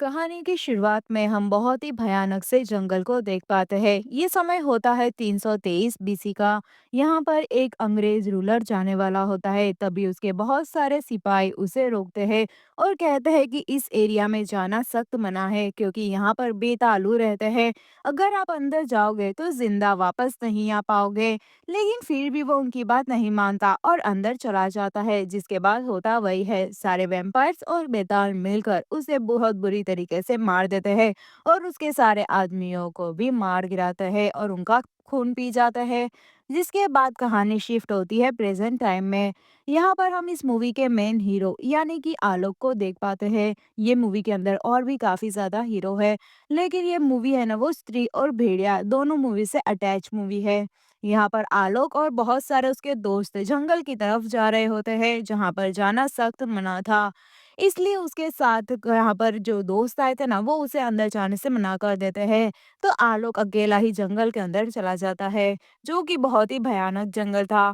कहानी की शुरुआत में हम बहुत ही भयानक से जंगल को देख पाते हैं। ये समय होता है 323 बीसी का। यहाँ पर एक अंग्रेज रूलर जाने वाला होता है, तभी उसके बहुत सारे सिपाही उसे रोकते हैं और कहते हैं कि इस एरिया में जाना सख्त मना है क्योंकि यहाँ पर बेतालू रहते हैं। अगर आप अंदर जाओगे तो जिंदा वापस नहीं आ पाओगे। लेकिन फिर भी वो उनकी बात नहीं मानता और अंदर चला जाता है। जिसके बाद होता वही है, सारे वैम्पायर्स और बेताल मिलकर उसे बहुत बुरी तरीके से मार देते हैं और उसके सारे आदमियों को भी मार गिराते हैं और उनका खून पी जाता है। जिसके बाद कहानी शिफ्ट होती है प्रेजेंट टाइम में। यहाँ पर हम इस मूवी के मेन हीरो यानी कि आलोक को देख पाते हैं। ये मूवी के अंदर और भी काफी ज्यादा हीरो है, लेकिन ये मूवी है ना, वो स्त्री और भेड़िया दोनों मूवी से अटैच मूवी है। यहाँ पर आलोक और बहुत सारे उसके दोस्त जंगल की तरफ जा रहे होते हैं, जहाँ पर जाना सख्त मना था। इसलिए उसके साथ यहाँ पर जो दोस्त आए थे ना, वो उसे अंदर जाने से मना कर देते हैं। तो आलोक अकेला ही जंगल के अंदर चला जाता है, जो कि बहुत ही भयानक जंगल था।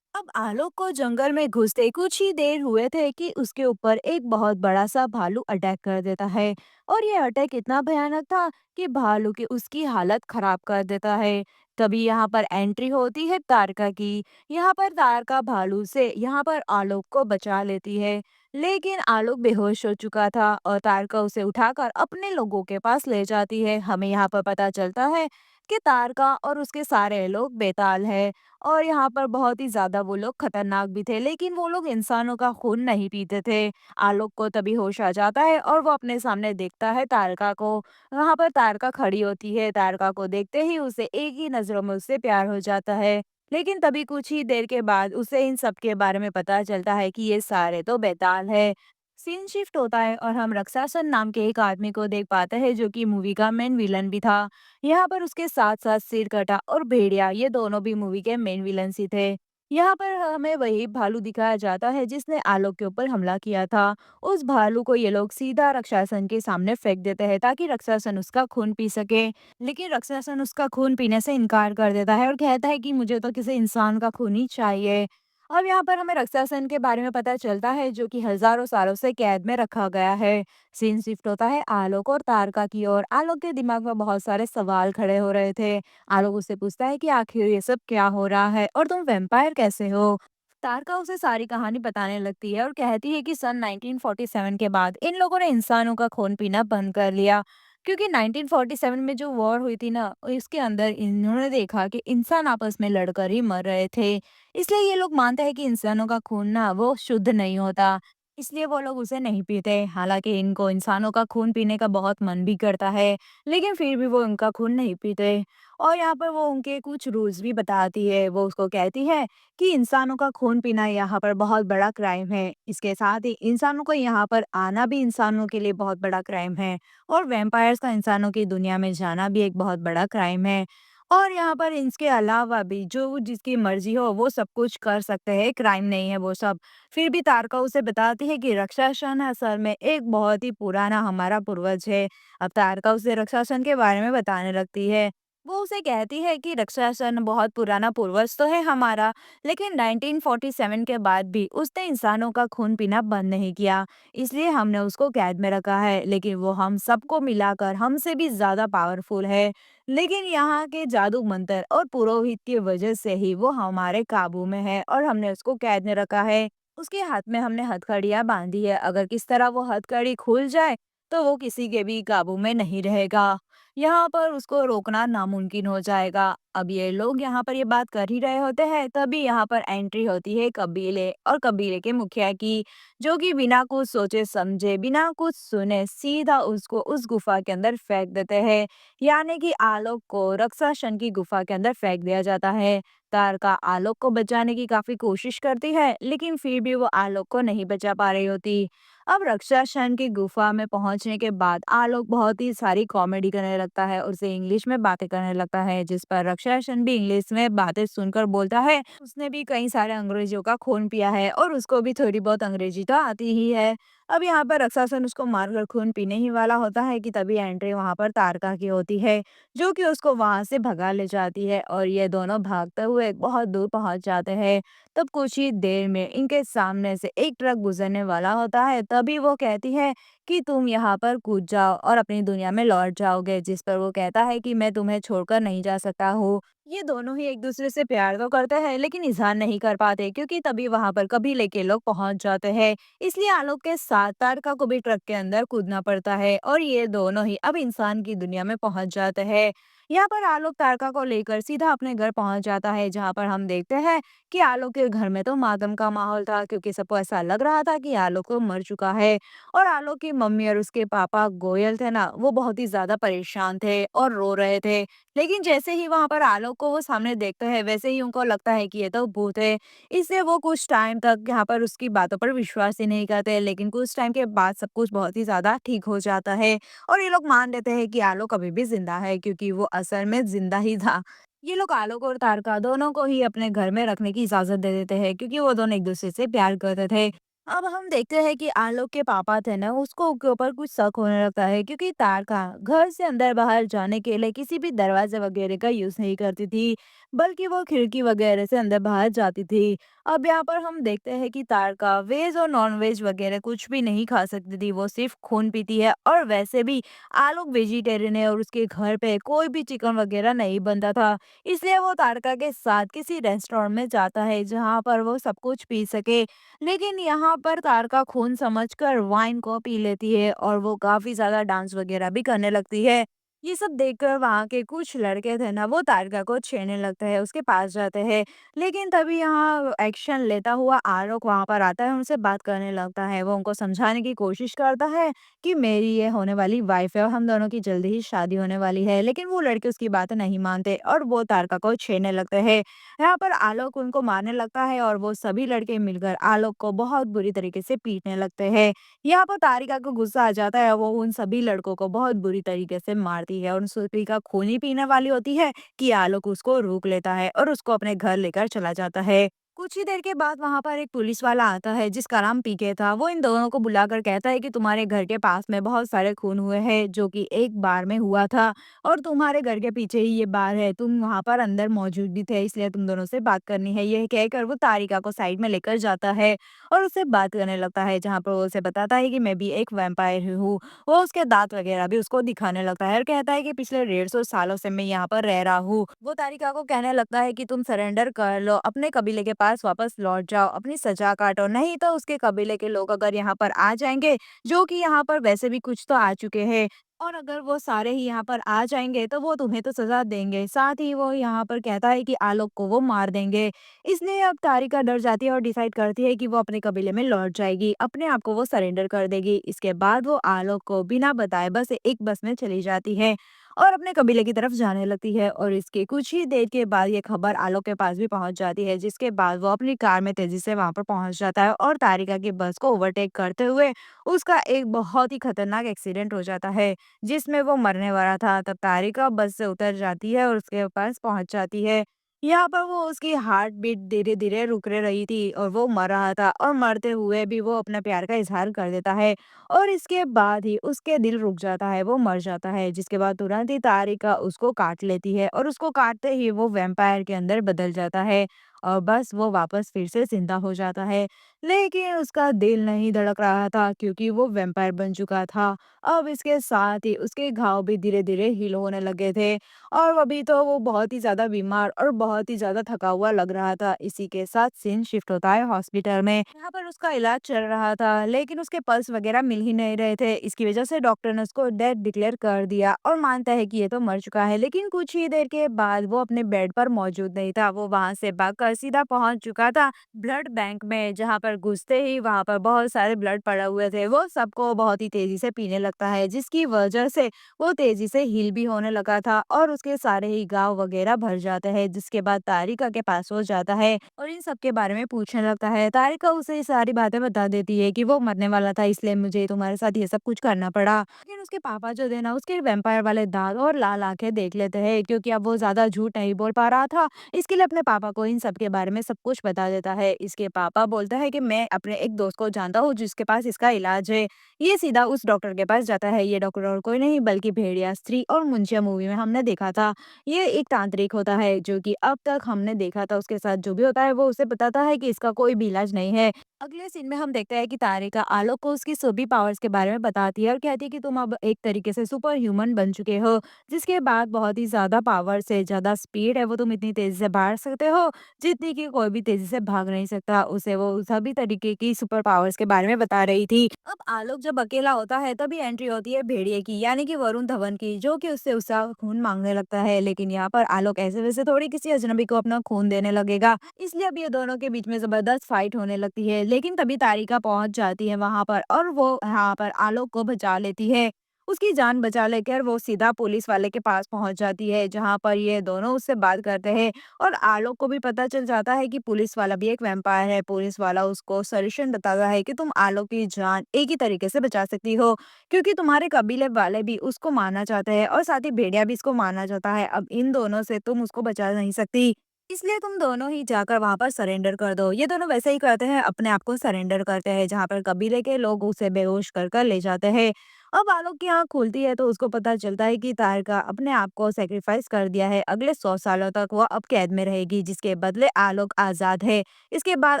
अब आलोक को जंगल में घुसते कुछ ही देर हुए थे कि उसके ऊपर एक बहुत बड़ा सा भालू अटैक कर देता है। और ये अटैक इतना भयानक था कि भालू की उसकी हालत खराब कर देता है। तभी यहाँ पर एंट्री होती है तारका की। यहाँ पर तारका भालू से यहाँ पर आलोक को बचा लेती है। लेकिन आलोक बेहोश हो चुका था और तारका उसे उठाकर अपने लोगों के पास ले जाती है। हमें यहाँ पर पता चलता है कि तारका और उसके सारे लोग बेताल है और यहाँ पर बहुत ही ज़्यादा वो लोग खतरनाक भी थे, लेकिन वो लोग इंसानों का खून नहीं पीते थे। आलोक को तभी होश आ जाता है और वो अपने सामने देखता है तारका को। वहाँ पर तारका खड़ी होती है, तारका को देखते ही उसे एक ही नज़रों में उससे प्यार हो जाता है। लेकिन तभी कुछ ही देर के बाद उसे इन सब के बारे में पता चलता है कि ये सारे तो बेताल है। सीन शिफ्ट होता है और हम रक्षासन नाम के एक आदमी को देख पाते हैं, जो कि मूवी का मेन विलन भी था। यहाँ पर उसके साथ-साथ सिरकटा और भेड़िया, ये दोनों भी मूवी के मेन विलेंस ही थे। यहाँ पर हमें वही भालू दिखाया जाता है जिसने आलोक के ऊपर हमला किया था। उस भालू को ये लोग सीधा रक्षासन के सामने फेंक देते हैं ताकि रक्षासन उसका खून पी सके। लेकिन रक्षासन उसका खून पीने से इनकार कर देता है और कहता है कि मुझे तो किसी इंसान का खून ही चाहिए। अब यहाँ पर हमें रक्षासन के बारे में पता चलता है, जो कि हजारों सालों से कैद में रखा गया है। सीन शिफ्ट होता है आलोक और तारका की ओर। आलोक के दिमाग में बहुत सारे सवाल खड़े हो रहे थे। आलोक उससे पूछता है कि आखिर ये सब क्या हो रहा है और तुम वैम्पायर कैसे हो। तारका उसे सारी कहानी बताने लगती है और कहती है कि सन 1947 के बाद इन लोगों ने इंसानों का खून पीना बंद कर लिया, क्योंकि 1947 में जो वॉर हुई थी ना, इसके अंदर इन्होंने देखा कि इंसान आपस में लड़कर ही मर रहे थे। इसलिए ये लोग मानते हैं कि इंसानों का खून ना वो शुद्ध नहीं होता, इसलिए वो लोग उसे नहीं पीते। हालाँकि इनको इंसानों का खून पीने का बहुत मन भी करता है, लेकिन फिर भी वो उनका खून नहीं पीते। और यहाँ पर वो उनके कुछ रूल्स भी बताती है। वो उसको कहती है कि इंसानों का खून पीना यहाँ पर बहुत बड़ा क्राइम है। इसके साथ ही इंसानों को यहाँ पर आना भी इंसानों के लिए बहुत बड़ा क्राइम है और वैम्पायर्स का इंसानों की दुनिया में जाना भी एक बहुत बड़ा क्राइम है। और यहाँ पर इसके अलावा भी जो जिसकी मर्ज़ी हो वो सब कुछ कर सकते हैं, क्राइम नहीं है वो सब। फिर भी तारका उसे बताती है कि रक्षासन असल में एक बहुत ही पुराना हमारा पूर्वज है। अब तारका उसे रक्षासन के बारे में बताने लगती है। वो उसे कहती है कि रक्षासन बहुत पुराना पूर्वज तो है हमारा, लेकिन 1947 के बाद भी उसने इंसानों का खून पीना बंद नहीं किया। इसलिए हमने उसको कैद में रखा है, लेकिन वो हम सबको मिलाकर हमसे भी ज़्यादा पावरफुल है। लेकिन यहाँ के जादू मंत्र और पुरोहित की वजह से ही वो हमारे काबू में है और हमने उसको कैद में रखा है। उसके हाथ में हमने हथकड़ियाँ बांधी है, अगर किस तरह वो हथकड़ी खुल जाए तो वो किसी के भी काबू में नहीं रहेगा। यहाँ पर उसको रोकना नामुमकिन हो जाएगा। अब ये लोग यहाँ पर ये बात कर ही रहे होते हैं, तभी यहाँ पर एंट्री होती है कबीले और कबीले के मुखिया की, जो कि बिना कुछ सोचे समझे, बिना कुछ सुने सीधा उसको उस गुफा के अंदर फेंक देते हैं। यानी कि आलोक को रक्षासन की गुफा के अंदर फेंक दिया जाता है। तारका आलोक को बचाने की काफी कोशिश करती है, लेकिन फिर भी वो आलोक को नहीं बचा पा रही होती। अब रक्षासन की गुफा में पहुंचने के बाद आलोक बहुत ही सारी कॉमेडी करने लगता है, उससे इंग्लिश में बातें करने लगता है, जिस पर रक्षासन भी इंग्लिश में बातें सुनकर बोलता है उसने भी कई सारे अंग्रेजों का खून पिया है और उसको भी थोड़ी बहुत अंग्रेजी तो आती ही है। अब यहाँ पर रक्षासन उसको मारकर खून पीने ही वाला होता है कि तभी एंट्री वहां पर तारका की होती है, जो कि उसको वहां से भगा ले जाती है और ये दोनों भागते हुए बहुत दूर पहुंच जाते हैं। तब कुछ ही देर में इनके सामने से एक ट्रक गुजरने वाला होता है, तभी वो कहती है कि तुम यहाँ पर कूद जाओ और अपनी दुनिया में लौट जाओगे, जिस पर वो कहता है कि मैं तुम्हें छोड़कर नहीं जा सकता हूँ। ये दोनों ही एक दूसरे से प्यार तो करते हैं लेकिन इज़हार नहीं कर पाते, क्योंकि तभी वहां पर कभी लेके लोग पहुंच जाते हैं। इसलिए आलोक के साथ तारका को भी ट्रक के अंदर कूदना पड़ता है और ये दोनों ही अब इंसान की दुनिया में पहुंच जाते हैं। यहाँ पर आलोक तारका को लेकर सीधा अपने घर पहुंच जाता है, जहाँ पर हम देखते हैं कि आलोक के घर में तो मातम का माहौल था, क्योंकि सबको ऐसा लग रहा था कि आलोक तो मर चुका है। और आलोक की मम्मी और उसके पापा गोयल थे ना, वो बहुत ही ज्यादा परेशान थे और रो रहे थे। लेकिन जैसे ही वहां पर आलोक को वो सामने देखते हैं, वैसे ही उनको लगता है कि ये तो भूत है। इसलिए वो कुछ टाइम तक यहाँ पर उसकी बातों पर विश्वास ही नहीं करते, लेकिन कुछ टाइम के बाद सब कुछ बहुत ही ज्यादा ठीक हो जाता है और ये लोग मान लेते हैं कि आलोक अभी भी जिंदा है, क्योंकि वो असल में जिंदा ही था। ये लोग आलोक और तारका दोनों को ही अपने घर में रखने की इजाजत दे देते हैं, क्योंकि वो दोनों एक दूसरे से प्यार करते थे। अब हम देखते हैं कि आलोक के पापा थे ना, उसको के ऊपर कुछ शक होने लगता है, क्योंकि तारका घर से अंदर बाहर जाने के लिए किसी भी दरवाजे वगैरह का यूज नहीं करती थी, बल्कि वो खिड़की वगैरह से अंदर बाहर जाती थी। अब यहाँ पर हम देखते हैं कि तारका वेज और नॉन वेज वगैरह कुछ भी नहीं खा सकती थी, वो सिर्फ खून पीती है। और वैसे भी आलोक वेजिटेरियन है और उसके घर पे कोई भी चिकन वगैरह नहीं बनता था। इसलिए वो तारका के साथ किसी रेस्टोरेंट में जाता है, जहाँ पर वो सब कुछ पी सके। लेकिन यहाँ पर तारका खून समझकर वाइन को पी लेती है और वो काफ़ी ज़्यादा डांस वगैरह भी करने लगती है। ये सब देखकर वहाँ के कुछ लड़के थे ना, वो तारका को छेड़ने लगते हैं, उसके पास जाते हैं। लेकिन तभी यहाँ एक्शन लेता हुआ आलोक वहाँ पर आता है, उनसे बात करने लगता है। वो उनको समझाने की कोशिश करता है कि मेरी ये होने वाली वाइफ है और हम दोनों की जल्दी ही शादी होने वाली है। लेकिन वो लड़के उसकी बात नहीं मानते और वो तारका को छेड़ने लगते हैं। यहाँ पर आलोक उनको मारने लगता है और वो सभी लड़के मिलकर आलोक को बहुत बुरी तरीके से पीटने लगते हैं। यहाँ पर तारिका को गुस्सा आ जाता है, वो उन सभी लड़कों को बहुत बुरी तरीके से मारती है और उन सभी का खून ही पीने वाली होती है कि आलोक उसको रोक लेता है और उसको अपने घर लेकर चला जाता है। कुछ ही देर के बाद वहां पर एक पुलिस वाला आता है, जिसका नाम पीके था। वो इन दोनों को बुलाकर कहता है कि तुम्हारे घर के पास में बहुत सारे खून हुए हैं, जो कि एक बार में हुआ था और तुम्हारे घर के पीछे ही ये बार है, तुम वहाँ पर अंदर मौजूद भी थे, इसलिए तुम दोनों से बात करनी है। ये कहकर वो तारिका को साइड में लेकर जाता है और उससे बात करने लगता है, जहाँ पर वो उसे बताता है कि मैं भी एक वैम्पायर ही हूँ। वो उसके दाँत वगैरह भी उसको दिखाने लगता है और कहता है कि पिछले 150 सालों से मैं यहाँ पर रह रहा हूँ। वो तारिका को कहने लगता है कि तुम सरेंडर कर लो, अपने कबीले के पास वापस लौट जाओ, अपनी सजा काटो, नहीं तो उसके कबीले के लोग अगर यहाँ पर आ जाएँगे, जो कि यहाँ पर वैसे भी कुछ तो आ चुके हैं, और अगर वो सारे ही यहाँ पर आ जाएँगे तो वो तुम्हें तो सज़ा देंगे। साथ ही वो यहाँ पर कहता है कि आलोक को वो मार देंगे। इसलिए अब तारिका डर जाती है और डिसाइड करती है कि वो अपने कबीले में लौट जाएगी। अपने आप को वो सरेंडर कर देगी। इसके बाद वो आलोक को बिना बताए बस एक बस में चली जाती है और अपने कबीले की तरफ जाने लगती है। और इसके कुछ ही देर के बाद ये खबर आलोक के पास भी पहुँच जाती है, जिसके बाद वो अपनी कार में तेज़ी से वहाँ पर पहुँच जाता है और तारिका की बस को ओवरटेक करते हुए उसका एक बहुत ही खतरनाक एक्सीडेंट हो जाता है, जिसमें वो मरने वाला था। तब तारिका बस से उतर जाती है और उसके पास पहुँच जाती है। यहाँ पर वो उसकी हार्ट बीट धीरे-धीरे रुक रही थी और वो मर रहा था और मरते हुए भी वो अपना प्यार का इज़हार कर देता है और इसके बाद ही उसके दिल रुक जाता है, वो मर जाता है। जिसके बाद तुरंत ही तारिका उसको काट लेती है और उसको काटते ही वो वैम्पायर के अंदर बदल जाता है और बस वो वापस फिर से ज़िंदा हो जाता है। लेकिन उसका दिल नहीं धड़क रहा था, क्योंकि वो वैम्पायर बन चुका था। अब इसके साथ ही उसके घाव भी धीरे-धीरे हील होने लगे थे और अभी तो वो बहुत ही ज़्यादा बीमार और बहुत ही ज़्यादा थका हुआ लग रहा था। इसी के साथ सीन शिफ्ट होता है हॉस्पिटल में। यहाँ पर उसका इलाज चल रहा था, लेकिन उसके पल्स वगैरह मिल ही नहीं रहे थे। इसकी वजह से डॉक्टर ने उसको डेड डिक्लेयर कर दिया और मानता है कि ये तो मर चुका है। लेकिन कुछ ही देर के बाद वो अपने बेड पर मौजूद नहीं था। वो वहाँ से भागकर सीधा पहुँच चुका था ब्लड बैंक में, जहाँ पर घुसते ही वहाँ पर बहुत सारे ब्लड पड़े हुए थे। वो सबको बहुत ही तेज़ी से पीने लगता है, जिसकी वजह से वो तेज़ी से हील भी होने लगा था और उसके सारे ही घाव वगैरह भर जाते हैं। जिसके बाद तारिका के पास वो जाता है और इन सब के बारे में पूछने लगता है। तारिका उसे ये सारी बातें बता देती है कि वो मरने वाला था, इसलिए मुझे तुम्हारे साथ ये सब कुछ करना पड़ा। लेकिन उसके पापा जो थे ना, उसके वैम्पायर वाले दाँत और लाल आँखें देख लेते हैं, क्योंकि अब वो ज़्यादा झूठ नहीं बोल पा रहा था। इसके लिए अपने पापा को इन सब के बारे में सब कुछ बता देता है। इसके पापा बोलते हैं कि मैं अपने एक दोस्त को जानता हूँ जिसके पास इसका इलाज है। ये सीधा उस डॉक्टर के पास जाता है। ये डॉक्टर और कोई नहीं बल्कि भेड़िया स्त्री और मुंशिया मूवी में हमने देखा था। ये एक तांत्रिक होता है, जो कि अब तक हमने देखा था उसके साथ जो भी होता है वो उसे बताता है कि इसका कोई भी इलाज नहीं है। अगले सीन में हम देखते हैं कि तारिका आलोक को उसकी सुपी पावर्स के बारे में बताती है और कहती है कि तुम अब एक तरीके से सुपर ह्यूमन बन चुके हो, जिसके बाद बहुत ही ज्यादा पावर से ज्यादा स्पीड है वो तुम इतनी तेजी से भाग सकते हो जितनी कि कोई भी तेजी से भाग नहीं सकता। उसे वो सभी तरीके की सुपर पावर्स के बारे में बता रही थी। अब आलोक जब अकेला होता है तभी एंट्री होती है भेड़िए की, यानी कि वरुण धवन की, जो कि उससे उसका खून मांगने लगता है। लेकिन यहाँ पर आलोक ऐसे वैसे थोड़ी किसी अजनबी को अपना खून देने लगेगा, इसलिए अब ये दोनों के बीच में जबरदस्त फाइट होने लगती है। लेकिन तभी तारिका पहुंच जाती है वहां पर और वो यहाँ पर आलोक को बचा लेती है। उसकी जान बचा लेकर वो सीधा पुलिस वाले के पास पहुंच जाती है, जहां पर ये दोनों उससे बात करते हैं। और आलोक को भी पता चल जाता है कि पुलिस वाला भी एक वैम्पायर है। पुलिस वाला उसको सॉल्यूशन बताता है कि तुम आलोक की जान एक ही तरीके से बचा सकती हो, क्योंकि तुम्हारे कबीले वाले भी उसको मारना चाहते हैं और साथ ही भेड़िया भी इसको मारना चाहता है। अब इन दोनों से तुम उसको बचा नहीं सकती, इसलिए तुम दोनों ही जाकर वहां पर सरेंडर कर दो। ये दोनों वैसे ही करते हैं, अपने आप को सरेंडर करते हैं, जहां पर कबीले के लोग उसे बेहोश कर कर ले जाते हैं। अब आलोक की आंख खुलती है तो उसको पता चलता है कि तारका अपने आप को सेक्रीफाइस कर दिया है। अगले 100 सालों तक वो अब कैद में रहेगी, जिसके बदले आलोक आजाद है। इसके बाद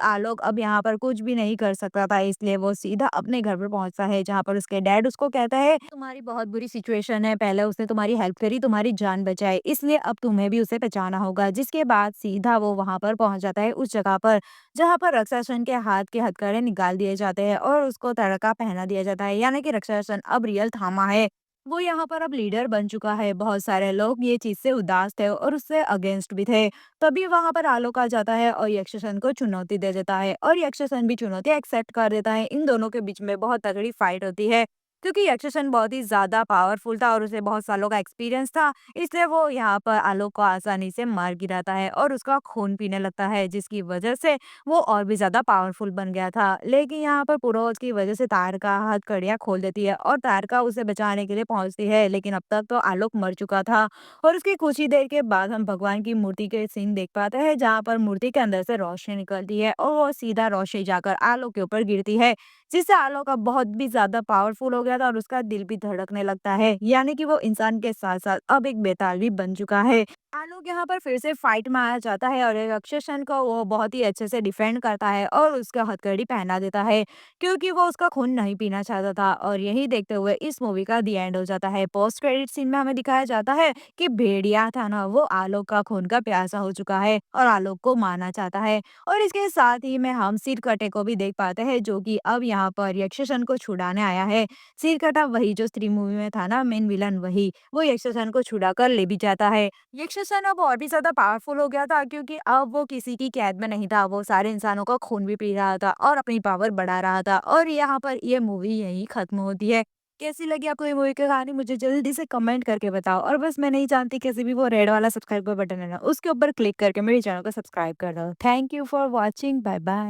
आलोक अब यहाँ पर कुछ भी नहीं कर सकता था, इसलिए वो सीधा अपने घर पर पहुंचता है, जहाँ पर उसके डैड उसको कहता है तुम्हारी बहुत बुरी सिचुएशन है, पहले उसने तुम्हारी हेल्प करी, तुम्हारी जान बचाई, इसलिए अब तुम्हें भी उसे बचाना होगा। जिसके बाद सीधा वो वहां पर पहुंच जाता है उस जगह पर जहां पर रक्षासन के हाथ के हथकड़े निकाल दिए जाते हैं और उसको तड़का पहना दिया जाता है, यानी कि रक्षासन अब रियल थामा है। वो यहाँ पर अब लीडर बन चुका है। बहुत सारे लोग ये चीज से उदास थे और उससे अगेंस्ट भी थे। तभी वहां पर आलोक आ जाता है और यक्षसन को चुनौती दे देता है और यक्षसन भी चुनौती एक्सेप्ट कर देता है। इन दोनों के बीच में बहुत तगड़ी फाइट होती है, क्योंकि यक्षसन बहुत ही ज्यादा पावरफुल था और उसे बहुत सालों का एक्सपीरियंस था, इसलिए वो यहाँ पर आलोक को आसानी से मार गिराता है और उसका खून पीने लगता है, जिसकी वजह से वो और भी ज्यादा पावरफुल बन गया था। लेकिन यहाँ पर पूर्वज की वजह से तारका हथकड़ियां खोल देती है और तारका उसे बचाने के लिए पहुंचती है, लेकिन अब तक तो आलोक मर चुका था। और उसकी कुछ ही देर के बाद हम भगवान की मूर्ति के सीन देख पाते हैं, जहाँ पर मूर्ति के अंदर से रोशनी निकलती है और वो सीधा रोशनी जाकर आलोक के ऊपर गिरती है, जिससे आलोक अब बहुत भी ज़्यादा पावरफुल हो गया था और उसका दिल भी धड़कने लगता है। यानी कि वो इंसान के साथ-साथ अब एक बेताल भी बन चुका है। आलोक यहाँ पर फिर से फाइट में आ जाता है और राक्षसन को वो बहुत ही अच्छे से डिफेंड करता है और उसका हथकड़ी पहना देता है, क्योंकि वो उसका खून नहीं पीना चाहता था। और यही देखते हुए इस मूवी का दी एंड हो जाता है। पोस्ट क्रेडिट सीन में हमें दिखाया जाता है कि भेड़िया था ना, वो आलोक का खून का प्यासा हो चुका है और आलोक को मारना चाहता है। और इसके साथ ही में हम सिरकटे को भी देख पाते हैं, जो कि अब यहाँ पर यक्षसन को छुड़ाने आया है। सिरकटा वही जो स्त्री मूवी में था ना, मेन विलन वही, वो यक्षसन को छुड़ा कर ले भी जाता है। यक्षसन अब और भी ज्यादा पावरफुल हो गया था, क्योंकि अब वो किसी की कैद में नहीं था, वो सारे इंसानों का खून भी पी रहा था और अपनी पावर बढ़ा रहा था। और यहाँ पर ये मूवी यहीं खत्म होती है। कैसी लगी आपको ये मूवी की कहानी, मुझे जल्दी से कमेंट करके बताओ। और बस मैं नहीं जानती, कैसे भी वो रेड वाला सब्सक्राइब का बटन है ना, उसके ऊपर क्लिक करके मेरे चैनल को सब्सक्राइब कर दो। Thank you for watching, bye bye.